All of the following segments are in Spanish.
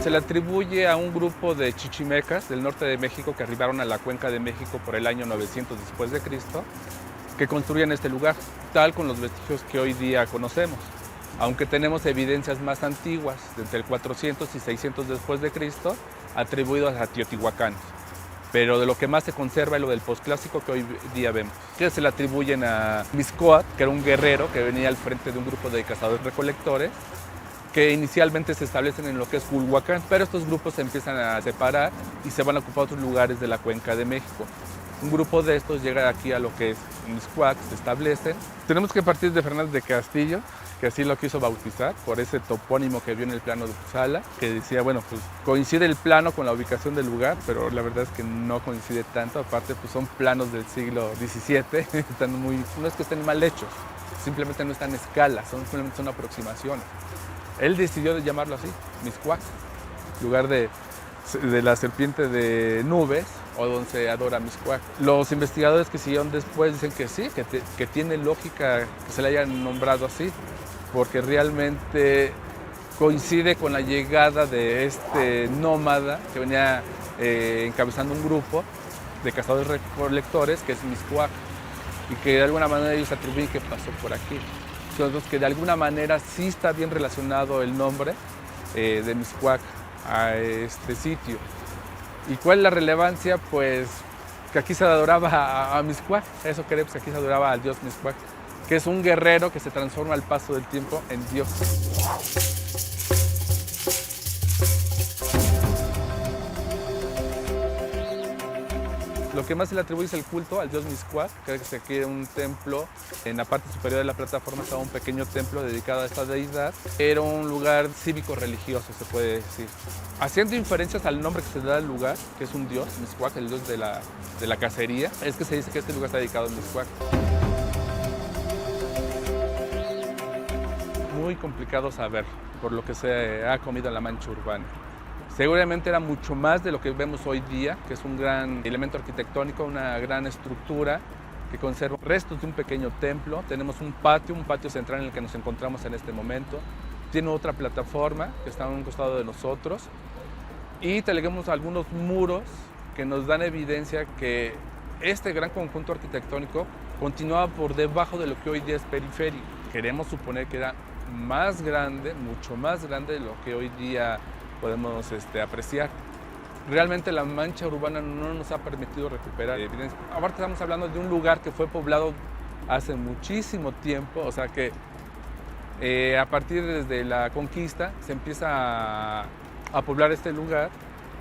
Se le atribuye a un grupo de chichimecas del norte de México que arribaron a la Cuenca de México por el año 900 después de Cristo, que construían este lugar, tal con los vestigios que hoy día conocemos. Aunque tenemos evidencias más antiguas, entre el 400 y 600 después de Cristo, atribuidas a teotihuacanos. Pero de lo que más se conserva es lo del posclásico que hoy día vemos, que se le atribuyen a Mixcoac, que era un guerrero que venía al frente de un grupo de cazadores-recolectores, que inicialmente se establecen en lo que es Culhuacán, pero estos grupos se empiezan a separar y se van a ocupar otros lugares de la Cuenca de México. Un grupo de estos llega aquí a lo que es Mixcoac, se establecen. Tenemos que partir de Fernández de Castillo, que así lo quiso bautizar, por ese topónimo que vio en el plano de Uppsala, que decía, bueno, pues coincide el plano con la ubicación del lugar, pero la verdad es que no coincide tanto, aparte pues son planos del siglo XVII, no es que estén mal hechos, simplemente no están en escala, simplemente son aproximaciones. Él decidió llamarlo así, Mixcoac, lugar de la serpiente de nubes, o donde se adora Mixcoac. Los investigadores que siguieron después dicen que sí, que tiene lógica que se le hayan nombrado así, porque realmente coincide con la llegada de este nómada que venía encabezando un grupo de cazadores-recolectores, que es Mixcoac, y que de alguna manera ellos atribuyen que pasó por aquí. Entonces, que de alguna manera sí está bien relacionado el nombre de Mixcoac a este sitio. ¿Y cuál es la relevancia? Pues que aquí se adoraba a Mixcoac, eso queremos, que aquí se adoraba al dios Mixcoac, que es un guerrero que se transforma al paso del tiempo en dios. Lo que más se le atribuye es el culto al dios Mixcoac, que es aquí un templo. En la parte superior de la plataforma estaba un pequeño templo dedicado a esta deidad. Era un lugar cívico-religioso, se puede decir. Haciendo inferencias al nombre que se le da al lugar, que es un dios, Mixcoac, el dios de la cacería, es que se dice que este lugar está dedicado a Mixcoac. Muy complicado saber por lo que se ha comido la mancha urbana. Seguramente era mucho más de lo que vemos hoy día, que es un gran elemento arquitectónico, una gran estructura que conserva restos de un pequeño templo. Tenemos un patio central en el que nos encontramos en este momento. Tiene otra plataforma que está a un costado de nosotros. Y tenemos algunos muros que nos dan evidencia que este gran conjunto arquitectónico continuaba por debajo de lo que hoy día es periférico. Queremos suponer que era más grande, mucho más grande de lo que hoy día podemos apreciar. Realmente la mancha urbana no nos ha permitido recuperar evidencia. Aparte estamos hablando de un lugar que fue poblado hace muchísimo tiempo, o sea que a partir desde la conquista se empieza a poblar este lugar,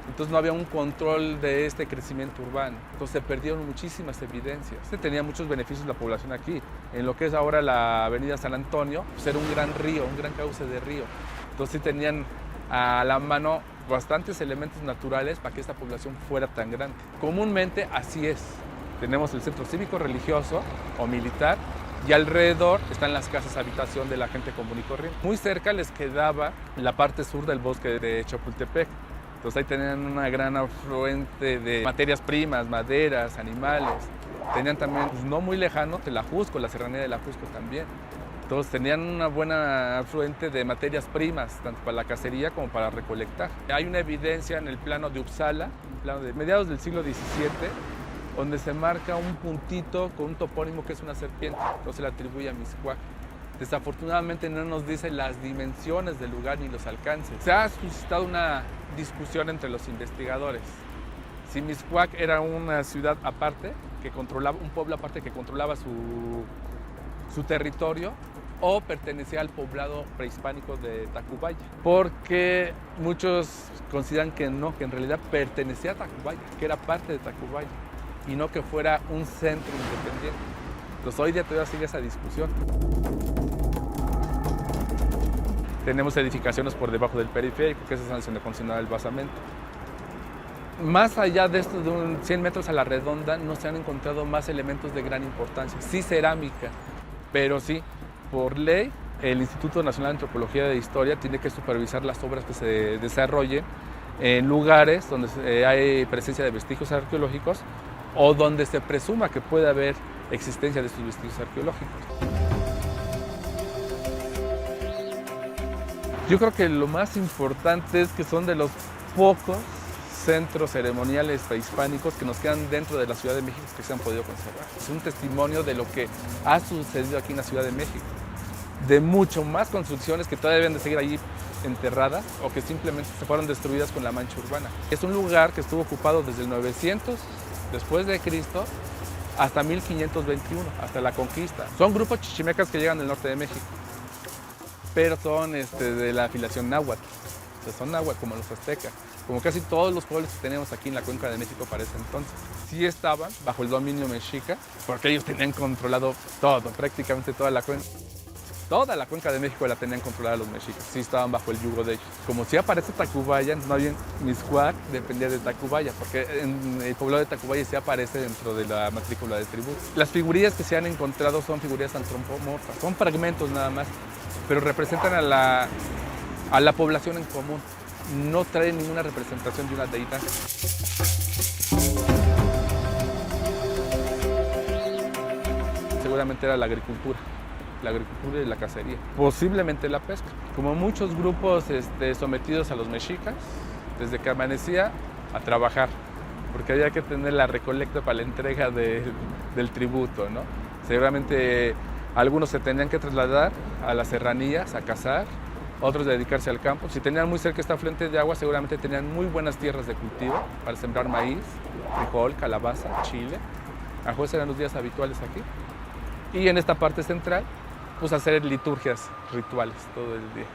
entonces no había un control de este crecimiento urbano, entonces se perdieron muchísimas evidencias. Se tenía muchos beneficios la población aquí, en lo que es ahora la avenida San Antonio, pues era un gran río, un gran cauce de río, entonces sí tenían a la mano bastantes elementos naturales para que esta población fuera tan grande. Comúnmente así es. Tenemos el centro cívico religioso o militar y alrededor están las casas habitación de la gente común y corriente. Muy cerca les quedaba la parte sur del bosque de Chapultepec. Entonces ahí tenían una gran afluente de materias primas, maderas, animales. Tenían también, pues, no muy lejano, Tlajusco, la serranía de Tlajusco también. Entonces tenían una buena afluente de materias primas, tanto para la cacería como para recolectar. Hay una evidencia en el plano de Uppsala, un plano de mediados del siglo XVII, donde se marca un puntito con un topónimo que es una serpiente, entonces se le atribuye a Mixcoac. Desafortunadamente no nos dice las dimensiones del lugar ni los alcances. Se ha suscitado una discusión entre los investigadores. Si Mixcoac era una ciudad aparte, que controlaba, un pueblo aparte que controlaba su territorio, o pertenecía al poblado prehispánico de Tacubaya, porque muchos consideran que no, que en realidad pertenecía a Tacubaya, que era parte de Tacubaya, y no que fuera un centro independiente. Entonces hoy día todavía sigue esa discusión. Tenemos edificaciones por debajo del periférico, que es donde se considera el basamento. Más allá de esto, de 100 metros a la redonda, no se han encontrado más elementos de gran importancia. Sí cerámica, pero sí, por ley, el Instituto Nacional de Antropología e Historia tiene que supervisar las obras que se desarrollen en lugares donde hay presencia de vestigios arqueológicos o donde se presuma que puede haber existencia de estos vestigios arqueológicos. Yo creo que lo más importante es que son de los pocos centros ceremoniales prehispánicos que nos quedan dentro de la Ciudad de México que se han podido conservar. Es un testimonio de lo que ha sucedido aquí en la Ciudad de México, de mucho más construcciones que todavía deben de seguir allí enterradas o que simplemente se fueron destruidas con la mancha urbana. Es un lugar que estuvo ocupado desde el 900 después de Cristo hasta 1521, hasta la conquista. Son grupos chichimecas que llegan del norte de México, pero son de la afiliación náhuatl. O sea, son náhuatl como los aztecas, como casi todos los pueblos que tenemos aquí en la Cuenca de México para ese entonces. Sí estaban bajo el dominio mexica, porque ellos tenían controlado todo, prácticamente toda la cuenca. Toda la Cuenca de México la tenían controlada los mexicas, sí estaban bajo el yugo de ellos. Como si aparece Tacubaya, más bien Mixcoac dependía de Tacubaya, porque en el poblado de Tacubaya sí aparece dentro de la matrícula de tributo. Las figurillas que se han encontrado son figurillas antropomorfas, son fragmentos nada más, pero representan a la población en común. No traen ninguna representación de una deidad. Seguramente era la agricultura y la cacería, posiblemente la pesca. Como muchos grupos sometidos a los mexicas, desde que amanecía a trabajar, porque había que tener la recolecta para la entrega del tributo, ¿no? Seguramente algunos se tenían que trasladar a las serranías a cazar, otros dedicarse al campo. Si tenían muy cerca esta fuente de agua, seguramente tenían muy buenas tierras de cultivo para sembrar maíz, frijol, calabaza, chile. Ajo, eran los días habituales aquí. Y en esta parte central, pues hacer liturgias rituales todo el día.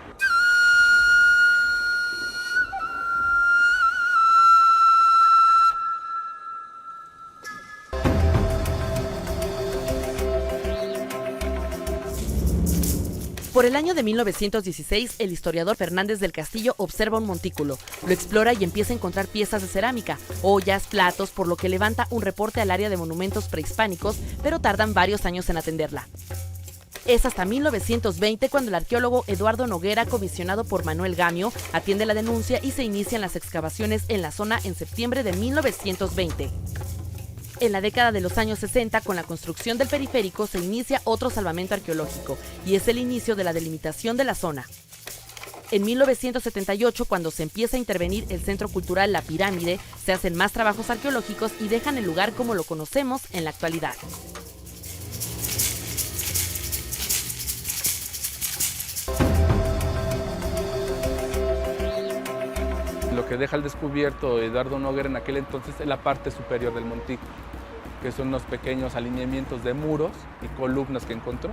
Por el año de 1916, el historiador Fernández del Castillo observa un montículo, lo explora y empieza a encontrar piezas de cerámica, ollas, platos, por lo que levanta un reporte al área de monumentos prehispánicos, pero tardan varios años en atenderla. Es hasta 1920 cuando el arqueólogo Eduardo Noguera, comisionado por Manuel Gamio, atiende la denuncia y se inician las excavaciones en la zona en septiembre de 1920. En la década de los años 60, con la construcción del periférico, se inicia otro salvamento arqueológico y es el inicio de la delimitación de la zona. En 1978, cuando se empieza a intervenir el Centro Cultural La Pirámide, se hacen más trabajos arqueológicos y dejan el lugar como lo conocemos en la actualidad. Lo que deja al descubierto Eduardo Noguera en aquel entonces es la parte superior del montículo, que son unos pequeños alineamientos de muros y columnas que encontró.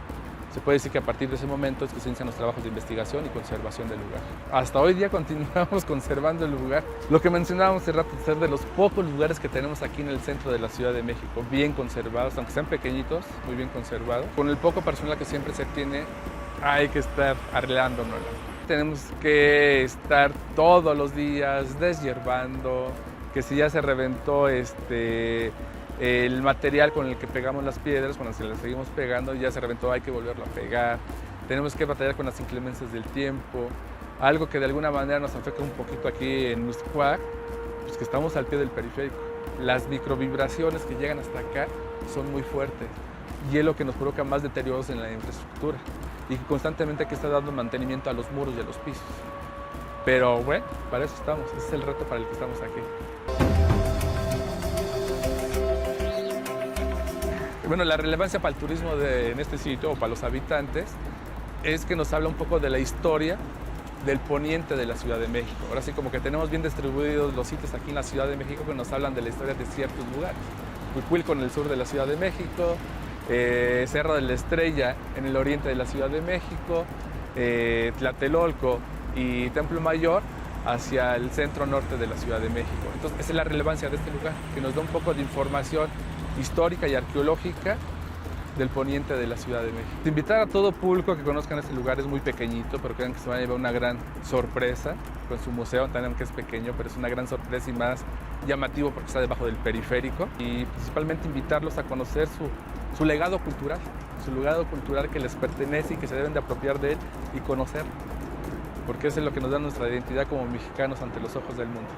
Se puede decir que a partir de ese momento es que se inician los trabajos de investigación y conservación del lugar. Hasta hoy día continuamos conservando el lugar. Lo que mencionábamos hace rato, ser de los pocos lugares que tenemos aquí en el centro de la Ciudad de México, bien conservados, aunque sean pequeñitos, muy bien conservados. Con el poco personal que siempre se tiene, hay que estar arreglándonos. Tenemos que estar todos los días deshiervando, que si ya se reventó el material con el que pegamos las piedras, cuando se las seguimos pegando, ya se reventó, hay que volverlo a pegar. Tenemos que batallar con las inclemencias del tiempo, algo que de alguna manera nos afecta un poquito aquí en Mixcoac, pues que estamos al pie del periférico. Las microvibraciones que llegan hasta acá son muy fuertes y es lo que nos provoca más deterioros en la infraestructura y que constantemente hay que estar dando mantenimiento a los muros y a los pisos. Pero bueno, para eso estamos, ese es el reto para el que estamos aquí. Bueno, la relevancia para el turismo en este sitio o para los habitantes es que nos habla un poco de la historia del poniente de la Ciudad de México. Ahora sí, como que tenemos bien distribuidos los sitios aquí en la Ciudad de México que nos hablan de la historia de ciertos lugares. Cuicuilco en el sur de la Ciudad de México, Cerro de la Estrella en el oriente de la Ciudad de México, Tlatelolco y Templo Mayor hacia el centro norte de la Ciudad de México. Entonces, esa es la relevancia de este lugar, que nos da un poco de información histórica y arqueológica del poniente de la Ciudad de México. Invitar a todo público a que conozcan este lugar, es muy pequeñito, pero crean que se van a llevar una gran sorpresa con su museo, también que es pequeño, pero es una gran sorpresa y más llamativo porque está debajo del periférico. Y principalmente invitarlos a conocer su legado cultural que les pertenece y que se deben de apropiar de él y conocer, porque eso es lo que nos da nuestra identidad como mexicanos ante los ojos del mundo.